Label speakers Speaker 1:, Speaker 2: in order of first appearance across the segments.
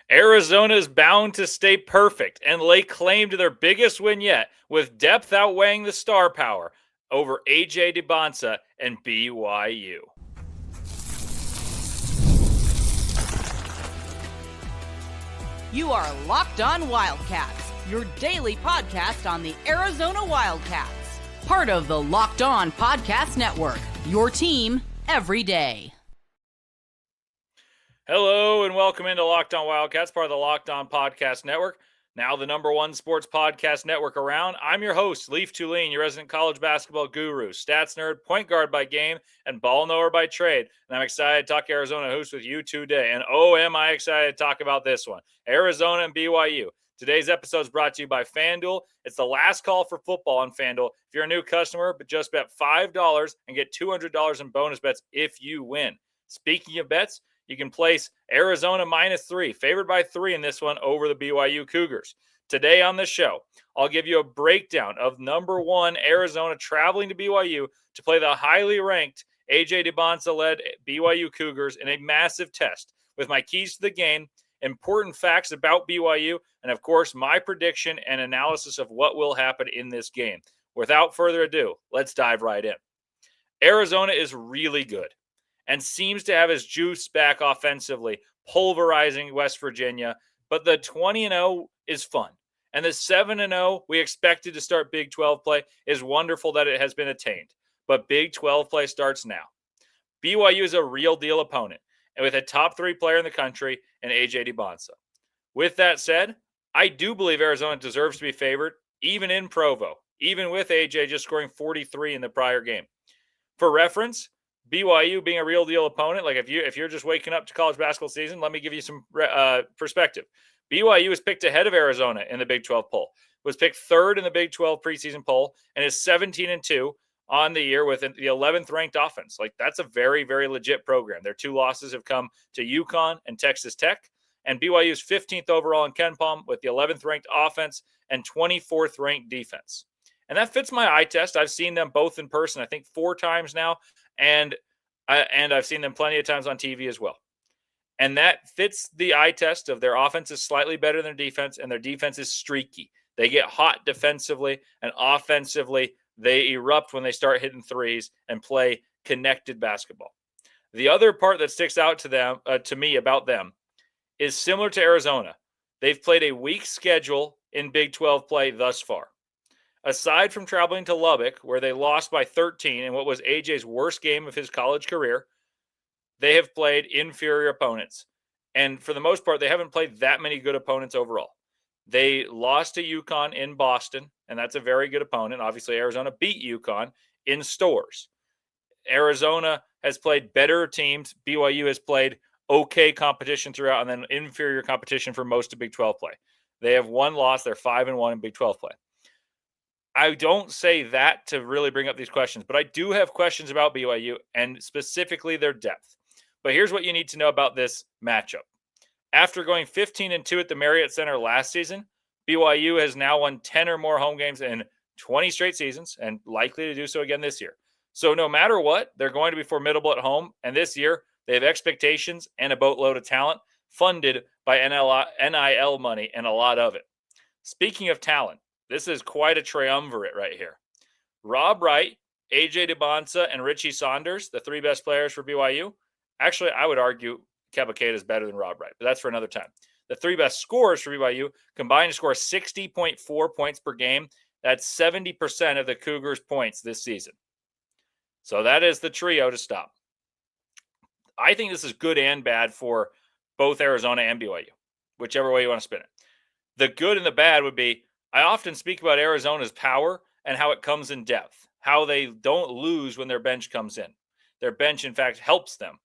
Speaker 1: Arizona is bound to stay perfect and lay claim to their biggest win yet, with depth outweighing the star power over AJ Dybantsa and BYU.
Speaker 2: You are Locked On Wildcats, your daily podcast on the Arizona Wildcats. Part of the Locked On Podcast Network, your team every day.
Speaker 1: Hello and welcome into Locked On Wildcats, part of the Locked On Podcast Network, now the number one sports podcast network around. I'm your host, Leif, your resident college basketball guru, stats nerd, point guard by game, and ball knower by trade. And I'm excited to talk Arizona hoops with you today. And oh, am I excited to talk about this one, Arizona and BYU. Today's episode is brought to you by FanDuel. It's the last call for football on FanDuel. If you're a new customer, but just bet $5 and get $200 in bonus bets if you win. Speaking of bets, you can place Arizona -3, favored by 3 in this one over the BYU Cougars. Today on the show, I'll give you a breakdown of number one Arizona traveling to BYU to play the highly ranked AJ Dybantsa-led BYU Cougars in a massive test with my keys to the game, important facts about BYU, and of course, my prediction and analysis of what will happen in this game. Without further ado, let's dive right in. Arizona is really good and seems to have his juice back offensively, pulverizing West Virginia. But the 20-0 is fun. And the 7-0 we expected to start Big 12 play is wonderful that it has been attained. But Big 12 play starts now. BYU is a real deal opponent, and with a top 3 player in the country and AJ Dybantsa. With that said, I do believe Arizona deserves to be favored, even in Provo, even with AJ just scoring 43 in the prior game. For reference, BYU being a real deal opponent, like if you're just waking up to college basketball season, let me give you some perspective. BYU was picked ahead of Arizona in the Big 12 poll, was picked third in the Big 12 preseason poll, and is 17-2 on the year with the 11th ranked offense. Like, that's a very, very legit program. Their 2 losses have come to UConn and Texas Tech, and BYU is 15th overall in KenPom with the 11th ranked offense and 24th ranked defense. And that fits my eye test. I've seen them both in person, I think 4 times now. And I've seen them plenty of times on TV as well. And that fits the eye test of their offense is slightly better than their defense, and their defense is streaky. They get hot defensively, and offensively, they erupt when they start hitting threes and play connected basketball. The other part that sticks out to me about them is similar to Arizona. They've played a weak schedule in Big 12 play thus far. Aside from traveling to Lubbock, where they lost by 13 in what was AJ's worst game of his college career, they have played inferior opponents. And for the most part, they haven't played that many good opponents overall. They lost to UConn in Boston, and that's a very good opponent. Obviously, Arizona beat UConn in Stores. Arizona has played better teams. BYU has played okay competition throughout, and then inferior competition for most of Big 12 play. They have one loss. They're 5-1 in Big 12 play. I don't say that to really bring up these questions, but I do have questions about BYU and specifically their depth. But here's what you need to know about this matchup. After going 15-2 at the Marriott Center last season, BYU has now won 10 or more home games in 20 straight seasons and likely to do so again this year. So no matter what, they're going to be formidable at home. And this year, they have expectations and a boatload of talent funded by NIL money and a lot of it. Speaking of talent, this is quite a triumvirate right here. Rob Wright, AJ Dybantsa, and Richie Saunders, the 3 best players for BYU. Actually, I would argue Keba Keita is better than Rob Wright, but that's for another time. The 3 best scorers for BYU combined to score 60.4 points per game. That's 70% of the Cougars' points this season. So that is the trio to stop. I think this is good and bad for both Arizona and BYU, whichever way you want to spin it. The good and the bad would be, I often speak about Arizona's power and how it comes in depth, how they don't lose when their bench comes in. Their bench, in fact, helps them,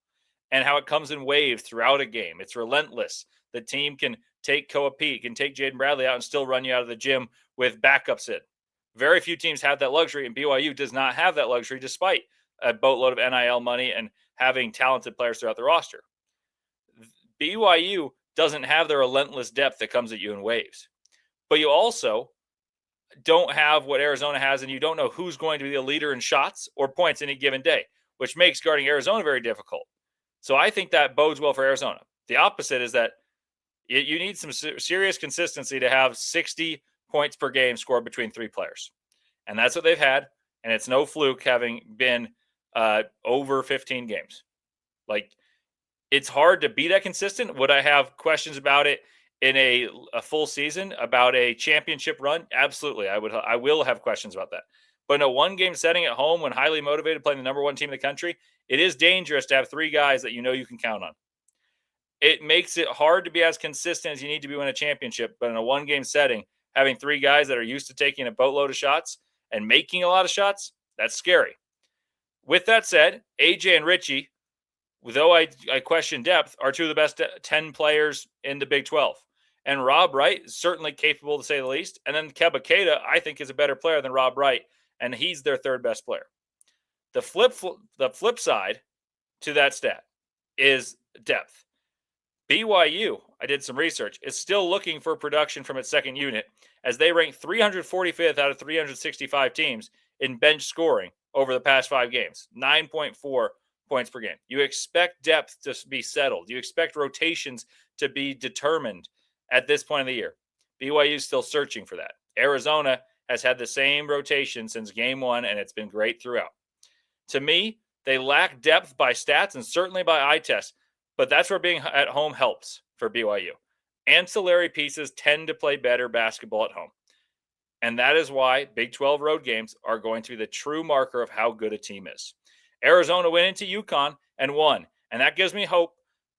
Speaker 1: and how it comes in waves throughout a game. It's relentless. The team can take Koa Pete, can take Jaden Bradley out and still run you out of the gym with backups in. Very few teams have that luxury, and BYU does not have that luxury despite a boatload of NIL money and having talented players throughout the roster. BYU doesn't have the relentless depth that comes at you in waves. But you also don't have what Arizona has, and you don't know who's going to be the leader in shots or points any given day, which makes guarding Arizona very difficult. So I think that bodes well for Arizona. The opposite is that You need some serious consistency to have 60 points per game scored between 3 players. And that's what they've had. And it's no fluke having been over 15 games. Like, it's hard to be that consistent. Would I have questions about it in a full season, about a championship run? Absolutely. I will have questions about that. But in a one-game setting at home, when highly motivated, playing the number 1 team in the country, it is dangerous to have 3 guys that you know you can count on. It makes it hard to be as consistent as you need to be win a championship. But in a one-game setting, having 3 guys that are used to taking a boatload of shots and making a lot of shots, that's scary. With that said, AJ and Richie, though I question depth, are 2 of the best 10 players in the Big 12. And Rob Wright is certainly capable, to say the least. And then Keba Keita, I think, is a better player than Rob Wright, and he's their 3rd best player. The flip side to that stat is depth. BYU, I did some research, is still looking for production from its second unit, as they rank 345th out of 365 teams in bench scoring over the past 5 games, 9.4 points per game. You expect depth to be settled. You expect rotations to be determined at this point of the year. BYU is still searching for that. Arizona has had the same rotation since game 1, and it's been great throughout. To me, they lack depth by stats and certainly by eye test, but that's where being at home helps for BYU. Ancillary pieces tend to play better basketball at home. And that is why Big 12 road games are going to be the true marker of how good a team is. Arizona went into UConn and won, and that gives me hope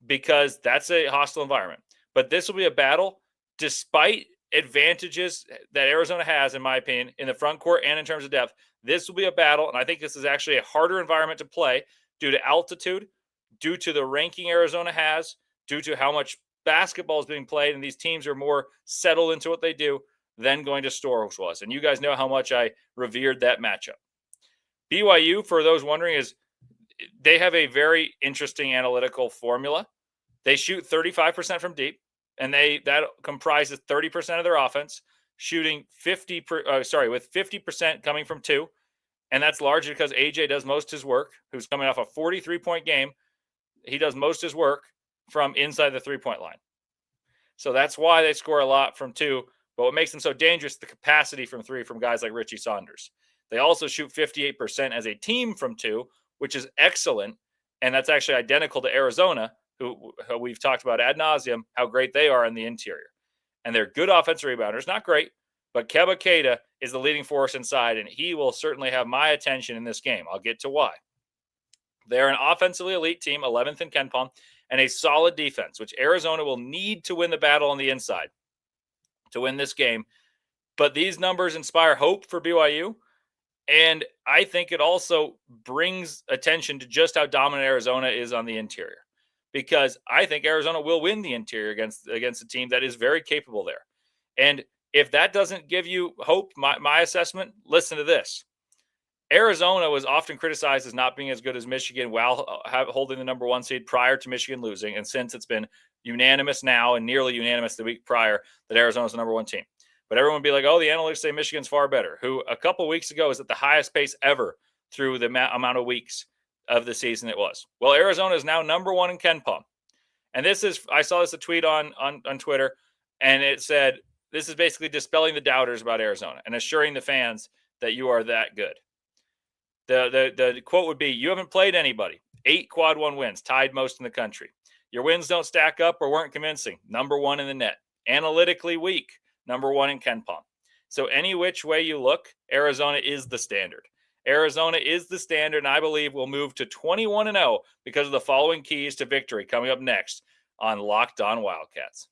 Speaker 1: because that's a hostile environment. But this will be a battle despite advantages that Arizona has, in my opinion, in the front court and in terms of depth. This will be a battle, and I think this is actually a harder environment to play due to altitude, due to the ranking Arizona has, due to how much basketball is being played, and these teams are more settled into what they do than going to Storrs was. And you guys know how much I revered that matchup. BYU, for those wondering, is they have a very interesting analytical formula. They shoot 35% from deep, and that comprises 30% of their offense, shooting with 50% coming from 2. And that's largely because AJ does most of his work, who's coming off a 43-point game. He does most of his work from inside the 3-point line. So that's why they score a lot from 2. But what makes them so dangerous is the capacity from 3 from guys like Richie Saunders. They also shoot 58% as a team from 2, which is excellent. And that's actually identical to Arizona, who we've talked about ad nauseum, how great they are in the interior. And they're good offensive rebounders. Not great, but Keba Keita is the leading force inside, and he will certainly have my attention in this game. I'll get to why. They're an offensively elite team, 11th in KenPom, and a solid defense, which Arizona will need to win the battle on the inside to win this game. But these numbers inspire hope for BYU, and I think it also brings attention to just how dominant Arizona is on the interior, because I think Arizona will win the interior against a team that is very capable there. And if that doesn't give you hope, my assessment, listen to this. Arizona was often criticized as not being as good as Michigan while holding the number 1 seed prior to Michigan losing. And since it's been unanimous now and nearly unanimous the week prior that Arizona's the number 1 team. But everyone would be like, oh, the analytics say Michigan's far better, who a couple weeks ago is at the highest pace ever through the amount of weeks of the season it was. Well, Arizona is now number 1 in KenPom. And I saw this a tweet on Twitter, and it said, this is basically dispelling the doubters about Arizona and assuring the fans that you are that good. The quote would be, you haven't played anybody. 8 quad 1 wins, tied most in the country. Your wins don't stack up or weren't convincing. Number 1 in the net. Analytically weak. Number 1 in KenPom. So any which way you look, Arizona is the standard. Arizona is the standard, and I believe will move to 21-0 because of the following keys to victory coming up next on Locked On Wildcats.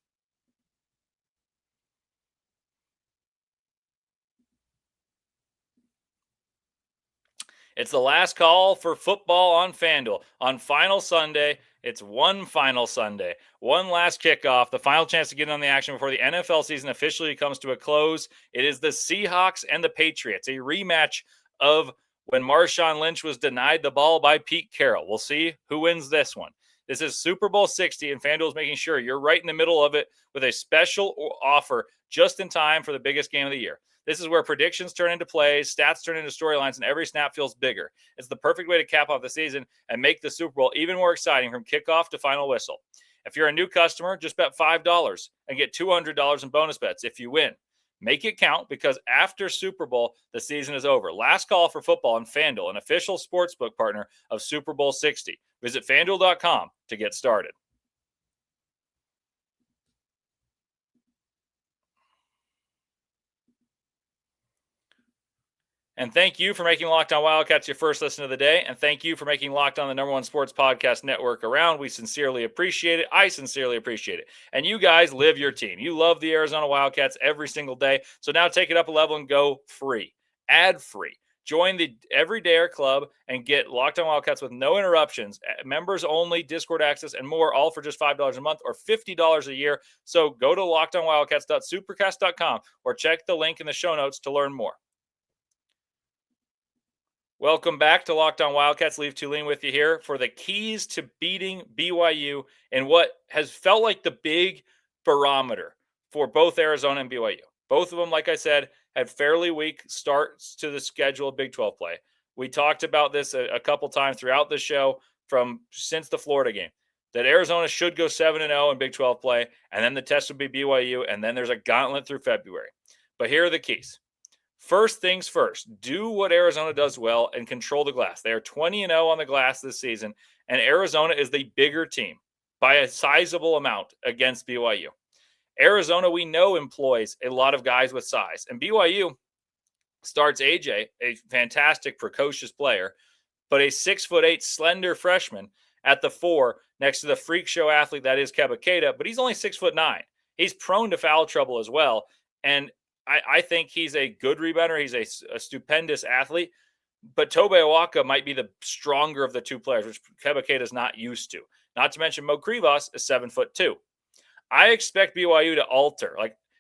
Speaker 1: It's the last call for football on FanDuel. On final Sunday, it's one final Sunday. One last kickoff, the final chance to get in on the action before the NFL season officially comes to a close. It is the Seahawks and the Patriots, a rematch of when Marshawn Lynch was denied the ball by Pete Carroll. We'll see who wins this one. This is Super Bowl 60, and FanDuel is making sure you're right in the middle of it with a special offer just in time for the biggest game of the year. This is where predictions turn into plays, stats turn into storylines, and every snap feels bigger. It's the perfect way to cap off the season and make the Super Bowl even more exciting from kickoff to final whistle. If you're a new customer, just bet $5 and get $200 in bonus bets if you win. Make it count, because after Super Bowl, the season is over. Last call for football on FanDuel, an official sportsbook partner of Super Bowl 60. Visit FanDuel.com to get started. And thank you for making Locked On Wildcats your first listen of the day. And thank you for making Locked On the number one sports podcast network around. We sincerely appreciate it. I sincerely appreciate it. And you guys live your team. You love the Arizona Wildcats every single day. So now take it up a level and go free, ad-free. Join the Everydayer Club and get Locked On Wildcats with no interruptions, members only, Discord access, and more, all for just $5 a month or $50 a year. So go to lockedonwildcats.supercast.com or check the link in the show notes to learn more. Welcome back to Locked On Wildcats. Leif Tulane with you here for the keys to beating BYU and what has felt like the big barometer for both Arizona and BYU. Both of them, like I said, had fairly weak starts to the schedule of Big 12 play. We talked about this a couple times throughout the show since the Florida game, that Arizona should go 7-0 in Big 12 play, and then the test would be BYU, and then there's a gauntlet through February. But here are the keys. First things first, do what Arizona does well and control the glass. They are 20-0 on the glass this season, and Arizona is the bigger team by a sizable amount against BYU. Arizona, we know, employs a lot of guys with size, and BYU starts AJ, a fantastic, precocious player, but a 6'8" slender freshman at the 4 next to the freak show athlete that is Keba Keita, but he's only 6'9". He's prone to foul trouble as well, and I think he's a good rebounder. He's a stupendous athlete, but Tobe Awaka might be the stronger of the two players, which Keba Keita is not used to. Not to mention Mo Krivas is 7'2". I expect BYU to alter.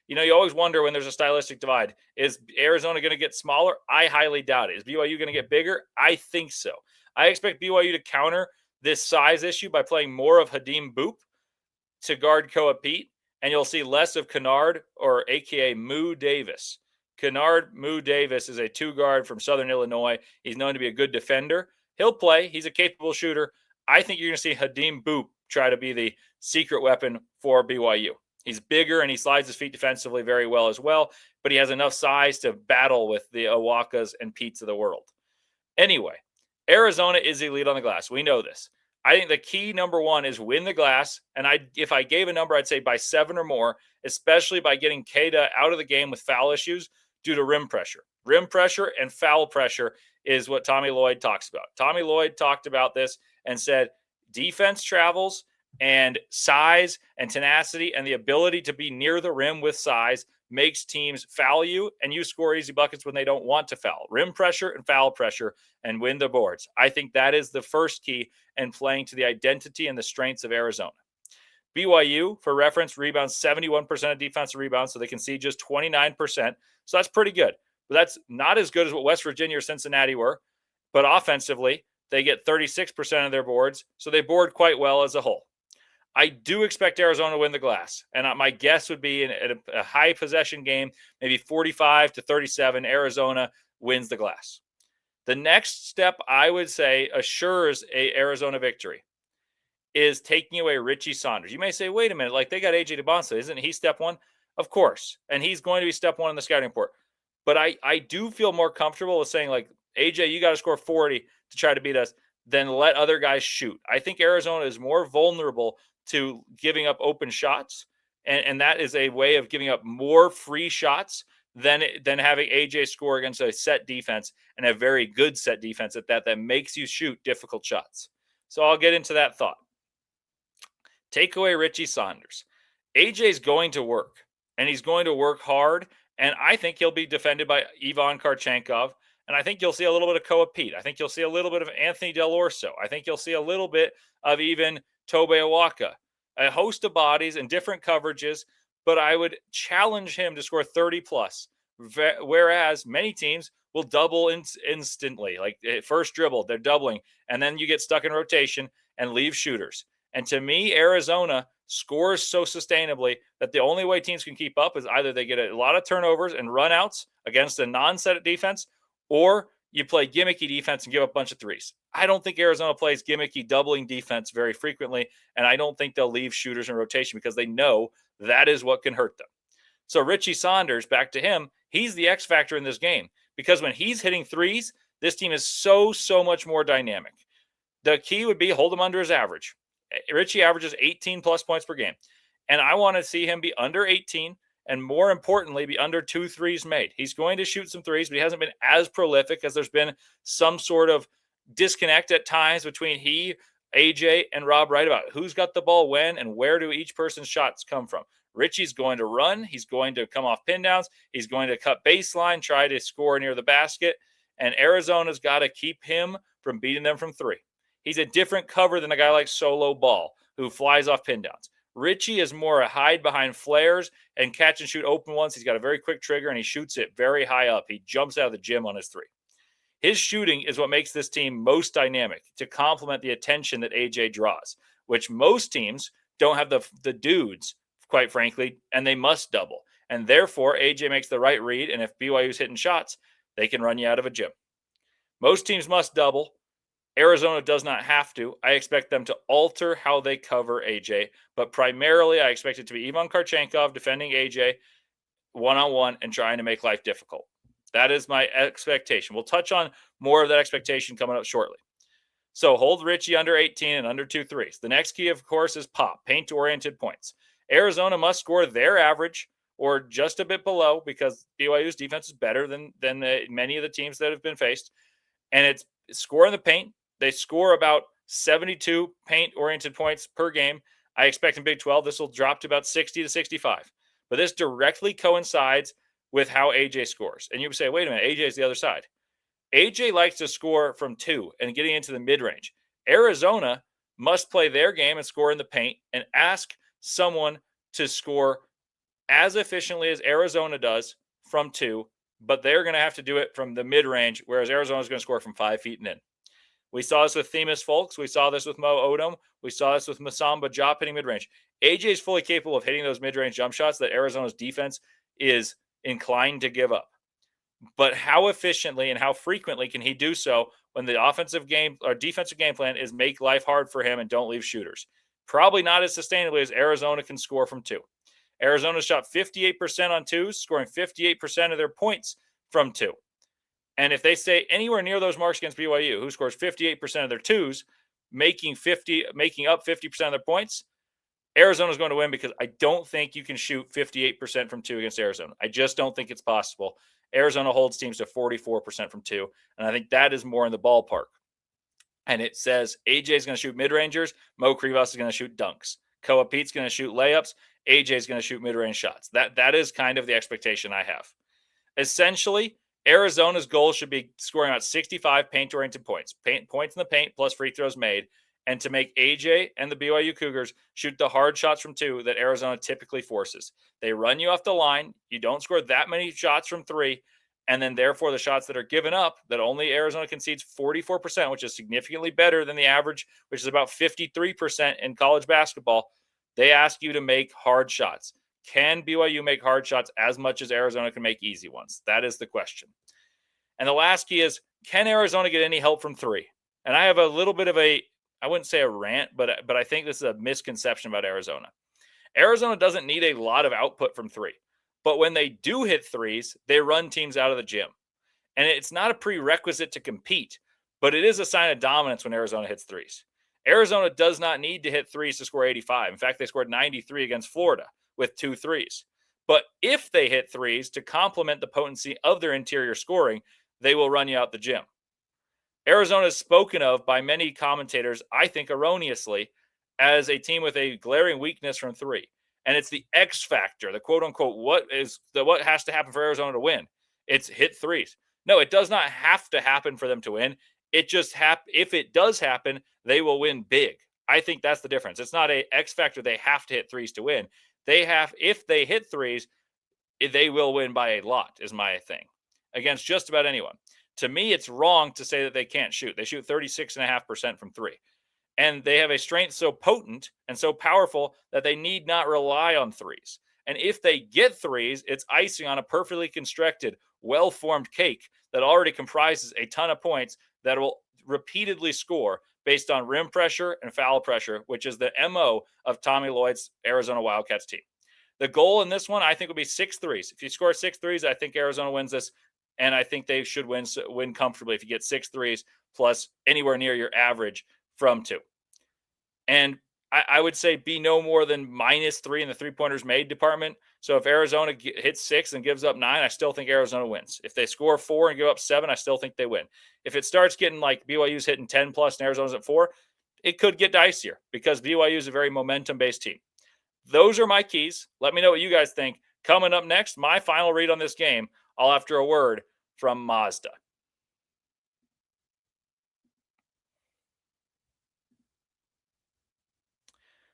Speaker 1: You always wonder when there's a stylistic divide. Is Arizona going to get smaller? I highly doubt it. Is BYU going to get bigger? I think so. I expect BYU to counter this size issue by playing more of Hadim Boop to guard Koa Pete, and you'll see less of Kennard, or a.k.a. Moo Davis. Kennard Moo Davis is a two-guard from Southern Illinois. He's known to be a good defender. He'll play. He's a capable shooter. I think you're going to see Hadim Boop try to be the secret weapon for BYU. He's bigger, and he slides his feet defensively very well as well, but he has enough size to battle with the Awakas and Petes of the world. Anyway, Arizona is elite on the glass. We know this. I think the key number one is win the glass. And if I gave a number, I'd say by 7 or more, especially by getting Keita out of the game with foul issues due to rim pressure. Rim pressure and foul pressure is what Tommy Lloyd talks about. Tommy Lloyd talked about this and said defense travels and size and tenacity and the ability to be near the rim with size makes teams foul you, and you score easy buckets when they don't want to foul. Rim pressure and foul pressure, and win the boards. I think that is the first key in playing to the identity and the strengths of Arizona. BYU, for reference, rebounds 71% of defensive rebounds, so they can see just 29%. So that's pretty good. But that's not as good as what West Virginia or Cincinnati were. But offensively, they get 36% of their boards, so they board quite well as a whole. I do expect Arizona to win the glass, and my guess would be in a high possession game, maybe 45-37, Arizona wins the glass. The next step, I would say, assures a Arizona victory is taking away Richie Saunders. You may say, wait a minute, they got AJ Dybantsa. Isn't he step one? Of course, and he's going to be step one in the scouting report. But I do feel more comfortable with saying, AJ, you got to score 40 to try to beat us, than let other guys shoot. I think Arizona is more vulnerable to giving up open shots, and that is a way of giving up more free shots than having AJ score against a set defense, and a very good set defense at that makes you shoot difficult shots. So I'll get into that thought. Take away Richie Saunders. AJ's going to work, and he's going to work hard, and I think he'll be defended by Ivan Karchenkov, and I think you'll see a little bit of Koa Pete. I think you'll see a little bit of Anthony Del Orso. I think you'll see a little bit of even Tobe Awaka. A host of bodies and different coverages, but I would challenge him to score 30+, whereas many teams will double instantly. First dribble, they're doubling, and then you get stuck in rotation and leave shooters. And to me, Arizona scores so sustainably that the only way teams can keep up is either they get a lot of turnovers and runouts against a non-set defense, or you play gimmicky defense and give up a bunch of threes. I don't think Arizona plays gimmicky doubling defense very frequently, and I don't think they'll leave shooters in rotation because they know that is what can hurt them. So Richie Saunders, back to him, he's the X factor in this game because when he's hitting threes, this team is so much more dynamic. The key would be hold him under his average. Richie averages 18 plus points per game, and I want to see him be under 18 and more importantly, be under 2 threes made. He's going to shoot some threes, but he hasn't been as prolific as there's been some sort of disconnect at times between he, AJ, and Rob Wright about who's got the ball when and where do each person's shots come from. Richie's going to run. He's going to come off pin downs. He's going to cut baseline, try to score near the basket. And Arizona's got to keep him from beating them from 3. He's a different cover than a guy like Solo Ball who flies off pin downs. Richie is more a hide behind flares and catch and shoot open ones. He's got a very quick trigger and he shoots it very high up. He jumps out of the gym on his 3. His shooting is what makes this team most dynamic to complement the attention that AJ draws, which most teams don't have the dudes, quite frankly, and they must double. And therefore, AJ makes the right read, and if BYU's hitting shots, they can run you out of a gym. Most teams must double. Arizona does not have to. I expect them to alter how they cover AJ, but primarily I expect it to be Ivan Karchenkov defending AJ one-on-one and trying to make life difficult. That is my expectation. We'll touch on more of that expectation coming up shortly. So hold Richie under 18 and under 2 threes. The next key, of course, is pop, paint-oriented points. Arizona must score their average or just a bit below because BYU's defense is better than many of the teams that have been faced. And it's score in the paint. They score about 72 paint-oriented points per game. I expect in Big 12 this will drop to about 60 to 65. But this directly coincides with how AJ scores. And you say, wait a minute, AJ is the other side. AJ likes to score from 2 and getting into the mid-range. Arizona must play their game and score in the paint and ask someone to score as efficiently as Arizona does from 2, but they're going to have to do it from the mid-range, whereas Arizona is going to score from 5 feet and in. We saw this with Themis Folks. We saw this with Mo Odom. We saw this with Masamba Diop hitting mid-range. AJ is fully capable of hitting those mid-range jump shots that Arizona's defense is inclined to give up. But how efficiently and how frequently can he do so when the offensive game or defensive game plan is make life hard for him and don't leave shooters? Probably not as sustainably as Arizona can score from 2. Arizona shot 58% on 2s, scoring 58% of their points from 2. And if they stay anywhere near those marks against BYU, who scores 58% of their 2s, making up 50% of their points, Arizona's going to win because I don't think you can shoot 58% from 2 against Arizona. I just don't think it's possible. Arizona holds teams to 44% from 2, and I think that is more in the ballpark. And it says AJ is going to shoot mid-rangers, Mo Krivas is going to shoot dunks, Koa Pete's going to shoot layups, AJ is going to shoot mid-range shots. That is kind of the expectation I have. Essentially, Arizona's goal should be scoring about 65 paint-oriented points. Points in the paint plus free throws made. And to make AJ and the BYU Cougars shoot the hard shots from 2 that Arizona typically forces. They run you off the line. You don't score that many shots from 3. And then therefore the shots that are given up that only Arizona concedes 44%, which is significantly better than the average, which is about 53% in college basketball. They ask you to make hard shots. Can BYU make hard shots as much as Arizona can make easy ones? That is the question. And the last key is, can Arizona get any help from 3? And I have a little bit of I wouldn't say a rant, but I think this is a misconception about Arizona. Arizona doesn't need a lot of output from 3. But when they do hit 3s, they run teams out of the gym. And it's not a prerequisite to compete, but it is a sign of dominance when Arizona hits 3s. Arizona does not need to hit 3s to score 85. In fact, they scored 93 against Florida with 2 3s. But if they hit 3s to complement the potency of their interior scoring, they will run you out the gym. Arizona is spoken of by many commentators, I think erroneously, as a team with a glaring weakness from 3. And it's the X factor, the quote-unquote, what has to happen for Arizona to win? It's hit 3s. No, it does not have to happen for them to win. It just if it does happen, they will win big. I think that's the difference. It's not a X factor they have to hit 3s to win. If they hit 3s, they will win by a lot, is my thing, against just about anyone. To me, it's wrong to say that they can't shoot. They shoot 36.5% from 3. And they have a strength so potent and so powerful that they need not rely on 3s. And if they get threes, it's icing on a perfectly constructed, well-formed cake that already comprises a ton of points that will repeatedly score based on rim pressure and foul pressure, which is the MO of Tommy Lloyd's Arizona Wildcats team. The goal in this one, I think, will be 6 threes. If you score 6 threes, I think Arizona wins this, and I think they should win comfortably if you get 6 threes plus anywhere near your average from 2. And I would say be no more than -3 in the three-pointers made department. So if Arizona hits 6 and gives up 9, I still think Arizona wins. If they score 4 and give up 7, I still think they win. If it starts getting like BYU's hitting 10 plus and Arizona's at 4, it could get dicier because BYU is a very momentum-based team. Those are my keys. Let me know what you guys think. Coming up next, my final read on this game, all after a word from Mazda.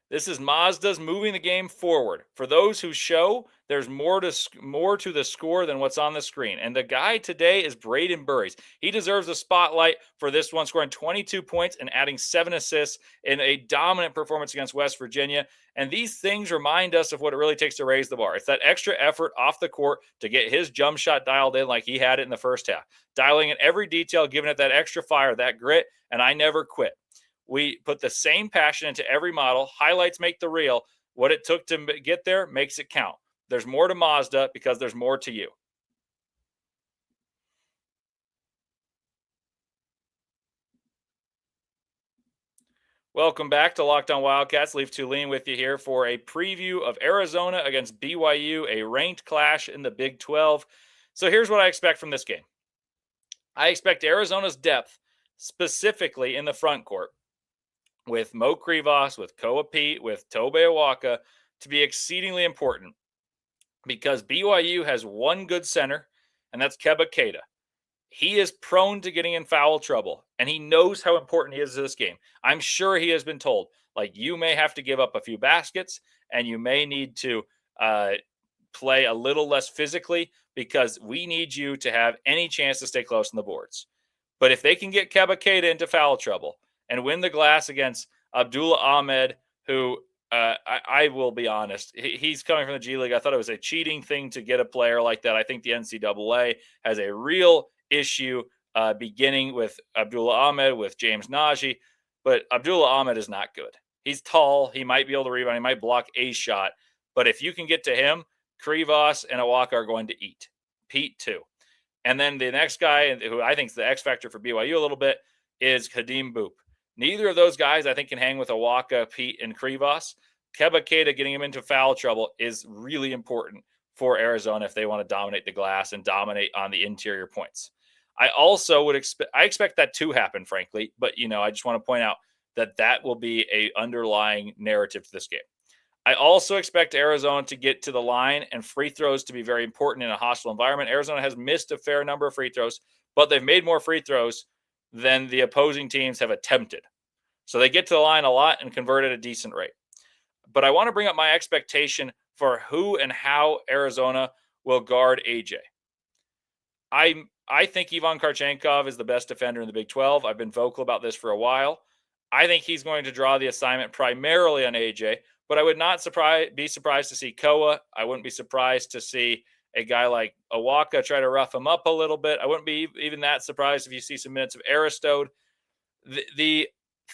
Speaker 1: This is Mazda's moving the game forward. For those who show, there's more to the score than what's on the screen. And the guy today is Braden Burries. He deserves a spotlight for this one, scoring 22 points and adding 7 assists in a dominant performance against West Virginia. And these things remind us of what it really takes to raise the bar. It's that extra effort off the court to get his jump shot dialed in like he had it in the first half. Dialing in every detail, giving it that extra fire, that grit, and I never quit. We put the same passion into every model. Highlights make the reel. What it took to get there makes it count. There's more to Mazda because there's more to you. Welcome back to Locked On Wildcats. Leif Tulane with you here for a preview of Arizona against BYU, a ranked clash in the Big 12. So here's what I expect from this game. I expect Arizona's depth, specifically in the front court, with Mo Krivas, with Koa Pete, with Tobe Awaka, to be exceedingly important because BYU has one good center, and that's Keba Keita. He is prone to getting in foul trouble, and he knows how important he is to this game. I'm sure he has been told, like, you may have to give up a few baskets, and you may need to play a little less physically because we need you to have any chance to stay close on the boards. But if they can get Keba Keita into foul trouble and win the glass against Abdullah Ahmed, who I will be honest, he's coming from the G League. I thought it was a cheating thing to get a player like that. I think the NCAA has a real issue beginning with Abdullah Ahmed, with James Najee, but Abdullah Ahmed is not good. He's tall. He might be able to rebound. He might block a shot. But if you can get to him, Krivas and Awaka are going to eat. Pete, too. And then the next guy, who I think is the X factor for BYU a little bit, is Kadeem Boop. Neither of those guys, I think, can hang with Awaka, Pete, and Krivas. Keba Keita, getting him into foul trouble is really important for Arizona if they want to dominate the glass and dominate on the interior points. I also would expect that to happen, frankly, but I just want to point out that will be a underlying narrative to this game. I also expect Arizona to get to the line and free throws to be very important in a hostile environment. Arizona has missed a fair number of free throws, but they've made more free throws than the opposing teams have attempted. So they get to the line a lot and convert at a decent rate. But I want to bring up my expectation for who and how Arizona will guard AJ. I think Ivan Karchenkov is the best defender in the Big 12. I've been vocal about this for a while. I think he's going to draw the assignment primarily on AJ, but I would not be surprised to see Koa. I wouldn't be surprised to see a guy like Awaka try to rough him up a little bit. I wouldn't be even that surprised if you see some minutes of Aristode. The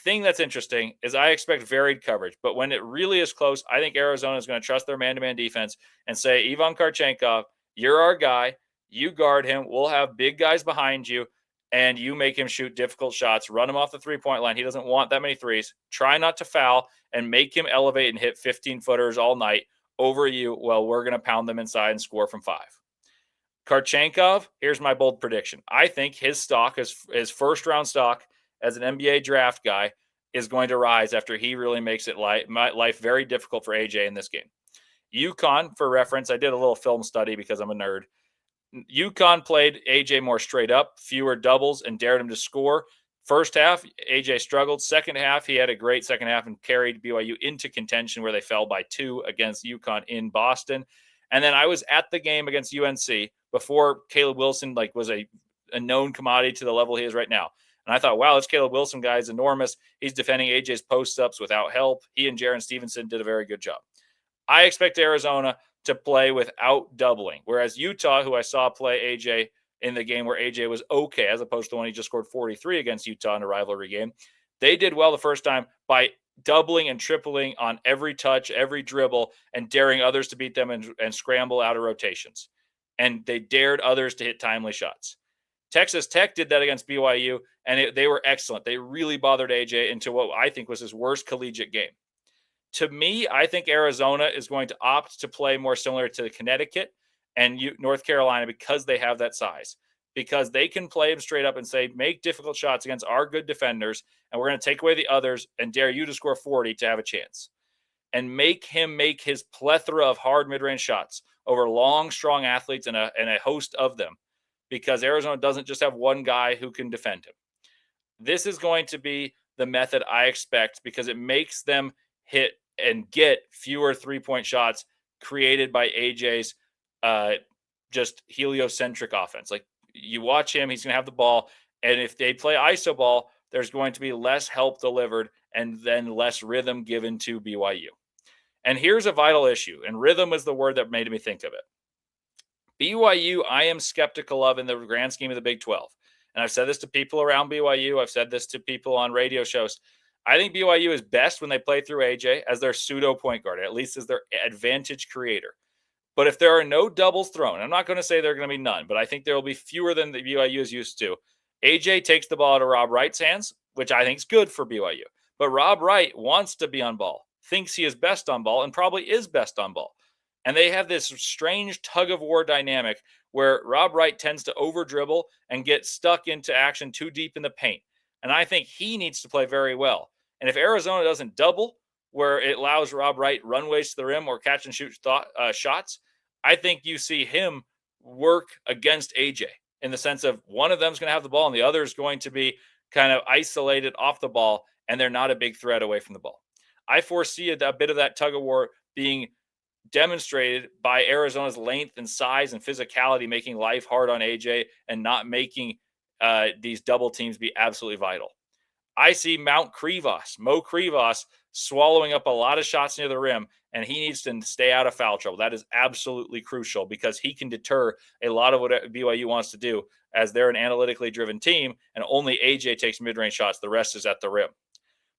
Speaker 1: thing that's interesting is I expect varied coverage, but when it really is close, I think Arizona is going to trust their man-to-man defense and say, Ivan Karchenkov, you're our guy. You guard him. We'll have big guys behind you, and you make him shoot difficult shots. Run him off the three-point line. He doesn't want that many threes. Try not to foul and make him elevate and hit 15-footers all night over you while we're going to pound them inside and score from 5. Karchenkov, here's my bold prediction. I think his stock, his first-round stock as an NBA draft guy, is going to rise after he really makes it life very difficult for AJ in this game. UConn, for reference, I did a little film study because I'm a nerd. UConn played AJ more straight up, fewer doubles, and dared him to score. First half, AJ struggled. Second half, he had a great second half and carried BYU into contention where they fell by 2 against UConn in Boston. And then I was at the game against UNC before Caleb Wilson was a known commodity to the level he is right now. And I thought, wow, this Caleb Wilson guy is enormous. He's defending AJ's post-ups without help. He and Jaron Stevenson did a very good job. I expect Arizona to play without doubling. Whereas Utah, who I saw play AJ in the game where AJ was okay, as opposed to when he just scored 43 against Utah in a rivalry game, they did well the first time by doubling and tripling on every touch, every dribble, and daring others to beat them and scramble out of rotations. And they dared others to hit timely shots. Texas Tech did that against BYU, and they were excellent. They really bothered AJ into what I think was his worst collegiate game. To me, I think Arizona is going to opt to play more similar to Connecticut and North Carolina because they have that size, because they can play him straight up and say, make difficult shots against our good defenders, and we're going to take away the others and dare you to score 40 to have a chance. And make him make his plethora of hard mid-range shots over long, strong athletes and a host of them, because Arizona doesn't just have one guy who can defend him. This is going to be the method I expect because it makes them hit and get fewer three-point shots created by AJ's just heliocentric offense. Like, you watch him, he's going to have the ball, and if they play iso ball, there's going to be less help delivered and then less rhythm given to BYU. And here's a vital issue, and rhythm is the word that made me think of it. BYU, I am skeptical of in the grand scheme of the Big 12. And I've said this to people around BYU. I've said this to people on radio shows. I think BYU is best when they play through AJ as their pseudo point guard, at least as their advantage creator. But if there are no doubles thrown, I'm not going to say there are going to be none, but I think there will be fewer than the BYU is used to. AJ takes the ball out of Rob Wright's hands, which I think is good for BYU. But Rob Wright wants to be on ball, thinks he is best on ball, and probably is best on ball. And they have this strange tug-of-war dynamic where Rob Wright tends to over-dribble and get stuck into action too deep in the paint. And I think he needs to play very well. And if Arizona doesn't double, where it allows Rob Wright runways to the rim or catch and shoot shots, I think you see him work against AJ in the sense of one of them is going to have the ball and the other is going to be kind of isolated off the ball, and they're not a big threat away from the ball. I foresee a bit of that tug-of-war being demonstrated by Arizona's length and size and physicality, making life hard on AJ and not making these double teams be absolutely vital. I see Mo Krivas, swallowing up a lot of shots near the rim, and he needs to stay out of foul trouble. That is absolutely crucial because he can deter a lot of what BYU wants to do, as they're an analytically driven team, and only AJ takes mid-range shots. The rest is at the rim.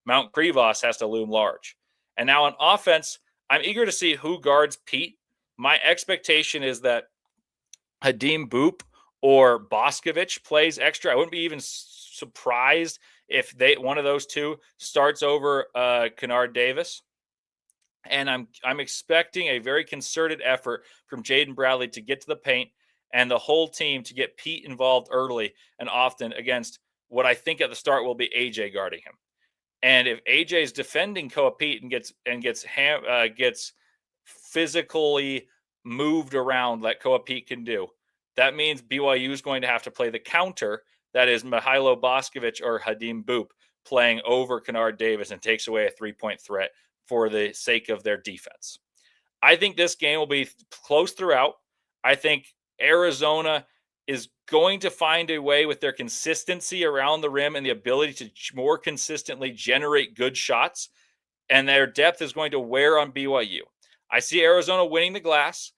Speaker 1: Mount Krivas has to loom large. And now on offense, I'm eager to see who guards Pete. My expectation is that Hadim Boop or Boscovich plays extra. I wouldn't be even surprised if one of those two starts over Kennard Davis. And I'm expecting a very concerted effort from Jaden Bradley to get to the paint and the whole team to get Pete involved early and often against what I think at the start will be AJ guarding him. And if AJ is defending Koa Pete and gets physically moved around like Koa Pete can do, that means BYU is going to have to play the counter. That is Mihailo Boscovich or Hadim Boop playing over Kennard Davis and takes away a three-point threat for the sake of their defense. I think this game will be close throughout. I think Arizona is going to find a way with their consistency around the rim and the ability to more consistently generate good shots, and their depth is going to wear on BYU. I see Arizona winning the glass.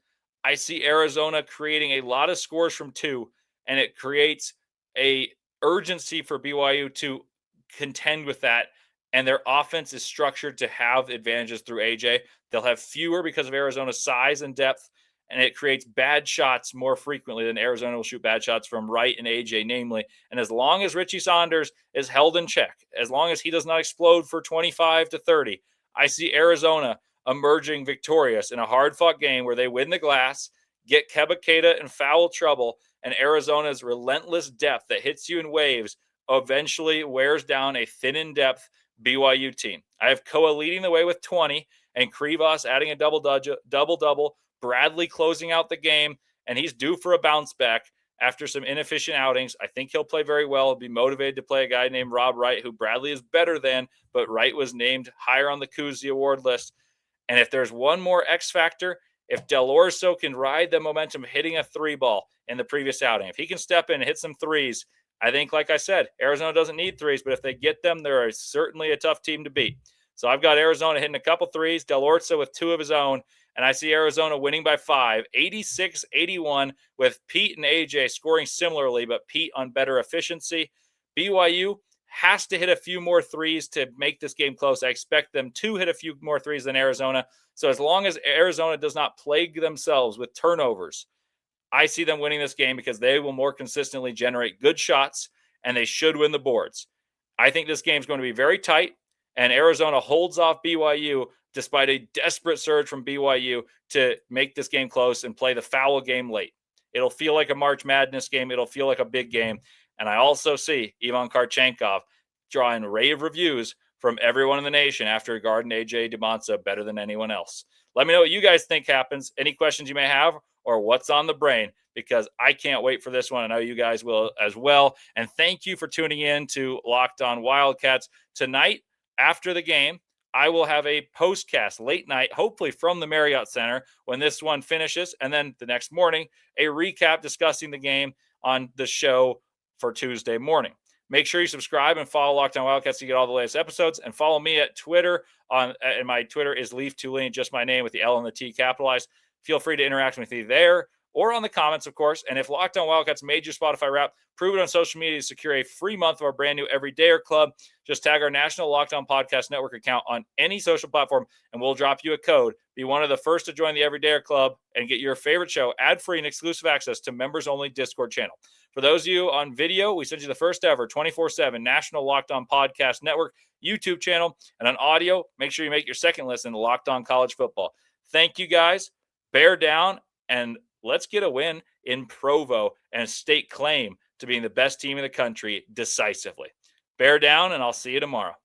Speaker 1: I see Arizona creating a lot of scores from two, and it creates a urgency for BYU to contend with that. And their offense is structured to have advantages through AJ. They'll have fewer because of Arizona's size and depth, and it creates bad shots more frequently than Arizona will shoot bad shots from Wright and AJ, namely. And as long as Richie Saunders is held in check, as long as he does not explode for 25 to 30, I see Arizona emerging victorious in a hard-fought game where they win the glass, get Keba Keita in foul trouble, and Arizona's relentless depth that hits you in waves eventually wears down a thin-in-depth BYU team. I have Koa leading the way with 20 and Krivas adding a double-double, Bradley closing out the game, and he's due for a bounce back after some inefficient outings. I think he'll play very well. He'll be motivated to play a guy named Rob Wright, who Bradley is better than, but Wright was named higher on the Kuzi award list. And if there's one more X factor, if Del Orso can ride the momentum hitting a three ball in the previous outing, if he can step in and hit some threes, I think, like I said, Arizona doesn't need threes, but if they get them, they're certainly a tough team to beat. So I've got Arizona hitting a couple threes, Del Orso with two of his own, and I see Arizona winning by 5, 86-81, with Pete and AJ scoring similarly, but Pete on better efficiency. BYU has to hit a few more threes to make this game close. I expect them to hit a few more threes than Arizona. So as long as Arizona does not plague themselves with turnovers, I see them winning this game because they will more consistently generate good shots, and they should win the boards. I think this game is going to be very tight, and Arizona holds off BYU despite a desperate surge from BYU to make this game close and play the foul game late. It'll feel like a March Madness game. It'll feel like a big game. And I also see Ivan Karchenkov drawing rave reviews from everyone in the nation after guarding AJ Dybantsa better than anyone else. Let me know what you guys think happens, any questions you may have, or what's on the brain, because I can't wait for this one. I know you guys will as well. And thank you for tuning in to Locked On Wildcats. Tonight, after the game, I will have a postcast late night, hopefully from the Marriott Center when this one finishes. And then the next morning, a recap discussing the game on the show for Tuesday morning. Make sure you subscribe and follow Locked On Wildcats to get all the latest episodes. And follow me at Twitter. And my Twitter is Leif Tulane, just my name with the L and the T capitalized. Feel free to interact with me there or on the comments, of course. And if Locked On Wildcats made your Spotify wrap, prove it on social media to secure a free month of our brand new Everydayer Club. Just tag our national Locked On Podcast Network account on any social platform, and we'll drop you a code. Be one of the first to join the Everydayer Club and get your favorite show ad-free and exclusive access to members-only Discord channel. For those of you on video, we sent you the first ever 24/7 National Locked On Podcast Network YouTube channel. And on audio, make sure you make your second listen to Locked On College Football. Thank you, guys. Bear down, and let's get a win in Provo and stake claim to being the best team in the country decisively. Bear down, and I'll see you tomorrow.